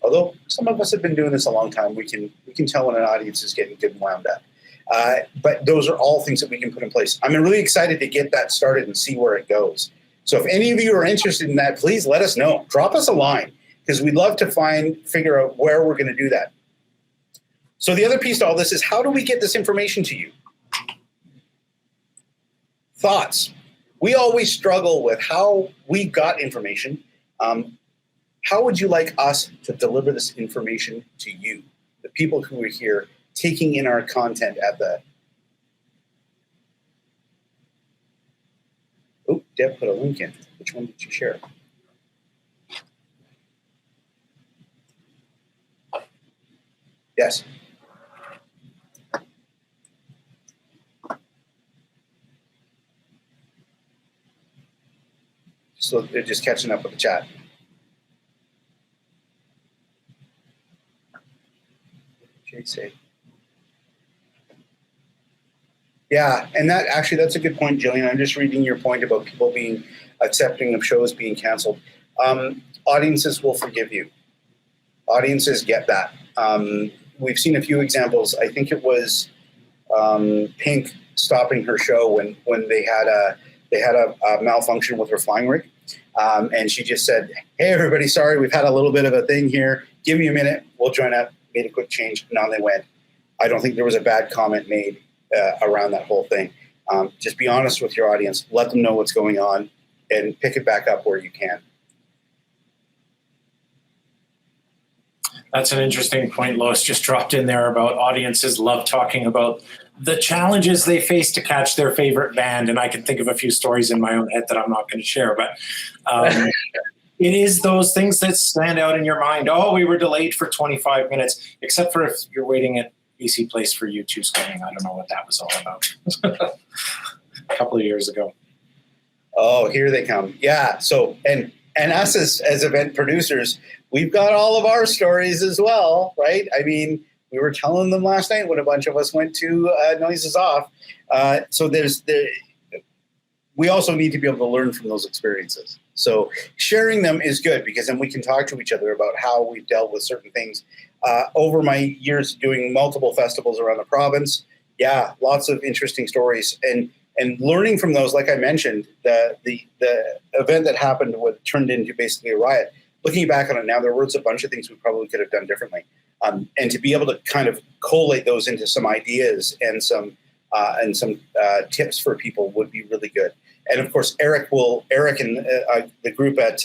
Although some of us have been doing this a long time, we can tell when an audience is getting good and wound up. But those are all things that we can put in place. I'm really excited to get that started and see where it goes. So if any of you are interested in that, please let us know. Drop us a line, because we'd love to figure out where we're going to do that. So the other piece to all this is, how do we get this information to you? Thoughts. We always struggle with how we got information. How would you like us to deliver this information to you, the people who are here taking in our content at the... Oh, Deb put a link in. Which one did you share? Yes. So they're just catching up with the chat. Say. Yeah, and that's a good point, Jillian. I'm just reading your point about people being accepting of shows being canceled. Audiences will forgive you. Audiences get that. We've seen a few examples. I think it was Pink stopping her show when they had a malfunction with her flying rig, and she just said, "Hey, everybody, sorry, we've had a little bit of a thing here. Give me a minute. We'll join up." Made a quick change, and on they went. I don't think there was a bad comment made around that whole thing. Just be honest with your audience. Let them know what's going on and pick it back up where you can. That's an interesting point Lois just dropped in there about audiences love talking about the challenges they face to catch their favorite band. And I can think of a few stories in my own head that I'm not going to share, but it is those things that stand out in your mind. Oh, we were delayed for 25 minutes, except for if you're waiting at BC Place for U2 screening. I don't know what that was all about. A couple of years ago. Oh, here they come. Yeah. So, and us as event producers, we've got all of our stories as well, right? I mean, we were telling them last night when a bunch of us went to Noises Off. So we also need to be able to learn from those experiences. So sharing them is good, because then we can talk to each other about how we've dealt with certain things. Over my years doing multiple festivals around the province, yeah, lots of interesting stories. And learning from those, like I mentioned, the event that happened turned into basically a riot. looking back on it now, there was a bunch of things we probably could have done differently. And to be able to kind of collate those into some ideas and some tips for people would be really good. And of course, Eric and the group at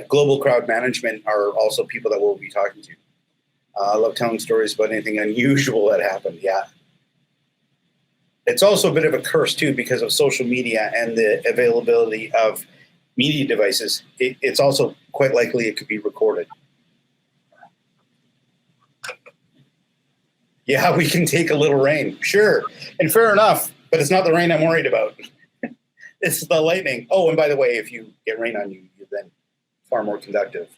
Global Crowd Management are also people that we'll be talking to. I love telling stories about anything unusual that happened. Yeah. It's also a bit of a curse too, because of social media and the availability of media devices. It's also quite likely it could be recorded. Yeah, we can take a little rain. Sure. And fair enough, but it's not the rain I'm worried about. It's the lightning. Oh, and by the way, if you get rain on you, you're then far more conductive.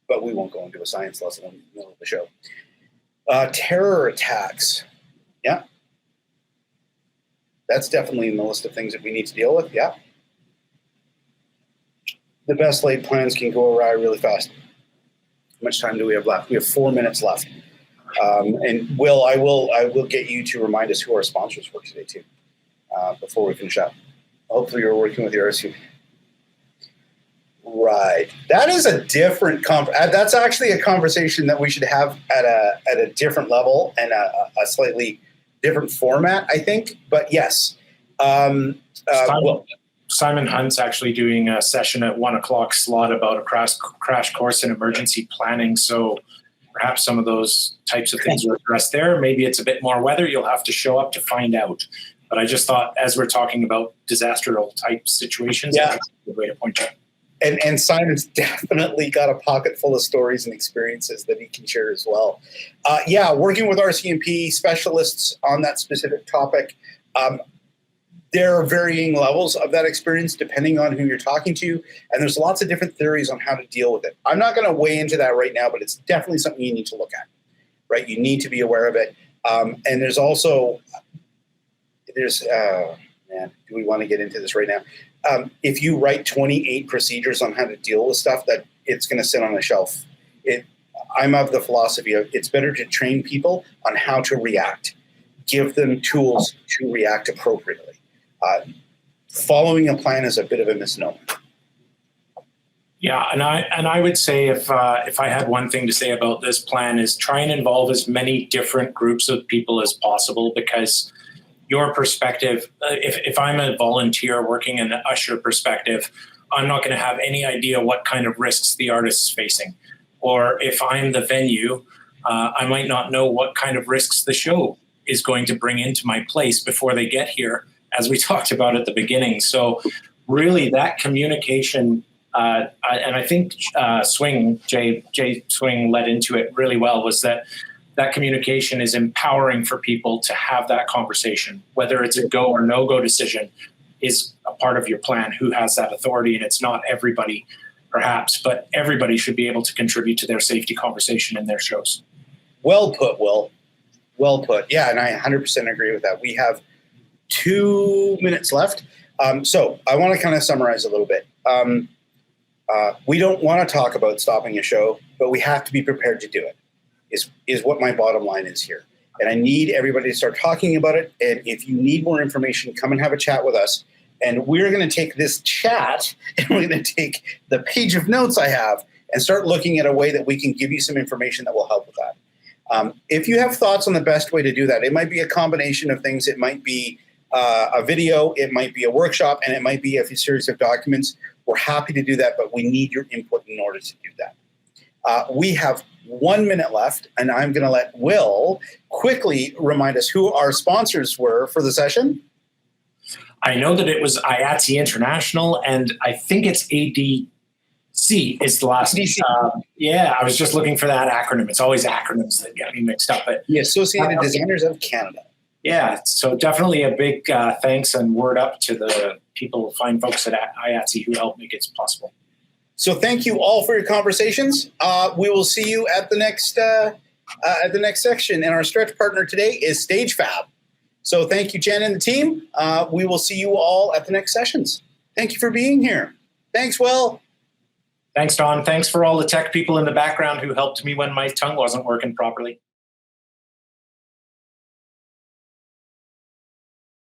But we won't go into a science lesson in the middle of the show. Terror attacks. Yeah. That's definitely in the list of things that we need to deal with. Yeah. The best laid plans can go awry really fast. How much time do we have left? We have 4 minutes left. And Will, I will get you to remind us who our sponsors were today too, before we finish up. Hopefully you're working with your RSU. Right. That is a different that's actually a conversation that we should have at a different level and a slightly different format, I think. But yes. Simon Hunt's actually doing a session at 1 o'clock slot about a crash course in emergency planning. So perhaps some of those types of things are addressed there. Maybe it's a bit more weather. You'll have to show up to find out. But I just thought, as we're talking about disaster type situations, that's a good way to point out. And Simon's definitely got a pocket full of stories and experiences that he can share as well. Working with RCMP specialists on that specific topic, there are varying levels of that experience depending on who you're talking to, and there's lots of different theories on how to deal with it. I'm not going to weigh into that right now, but it's definitely something you need to look at, right? You need to be aware of it. And there's also, do we want to get into this right now? If you write 28 procedures on how to deal with stuff, that it's going to sit on a shelf. I'm of the philosophy of it's better to train people on how to react, give them tools to react appropriately. Following a plan is a bit of a misnomer. Yeah, and I would say if I had one thing to say about this plan is try and involve as many different groups of people as possible, because your perspective, if I'm a volunteer working in an usher perspective, I'm not going to have any idea what kind of risks the artist is facing. Or if I'm the venue, I might not know what kind of risks the show is going to bring into my place before they get here, as we talked about at the beginning. So really that communication, and I think Jay Swing led into it really well, was that communication is empowering for people to have that conversation. Whether it's a go or no-go decision is a part of your plan. Who has that authority? And it's not everybody, perhaps, but everybody should be able to contribute to their safety conversation in their shows. Well put, Will. Well put. Yeah, and I 100% agree with that. We have 2 minutes left. So I want to kind of summarize a little bit. We don't want to talk about stopping a show, but we have to be prepared to do it. Is what my bottom line is here. And I need everybody to start talking about it. And if you need more information, come and have a chat with us. And we're going to take this chat and we're going to take the page of notes I have and start looking at a way that we can give you some information that will help with that. If you have thoughts on the best way to do that, it might be a combination of things. It might be a video, it might be a workshop, and it might be a series of documents. We're happy to do that, but we need your input in order to do that. We have 1 minute left, and I'm going to let Will quickly remind us who our sponsors were for the session. I know that it was IATSE International, and I think it's ADC is the last. ADC. I was just looking for that acronym. It's always acronyms that get me mixed up. But the Associated Designers of Canada. Yeah, so definitely a big thanks and word up to the fine folks at IATSE who helped make it possible. So thank you all for your conversations. We will see you at the next section. And our stretch partner today is StageFab. So thank you, Jen and the team. We will see you all at the next sessions. Thank you for being here. Thanks, Will. Thanks, Don. Thanks for all the tech people in the background who helped me when my tongue wasn't working properly.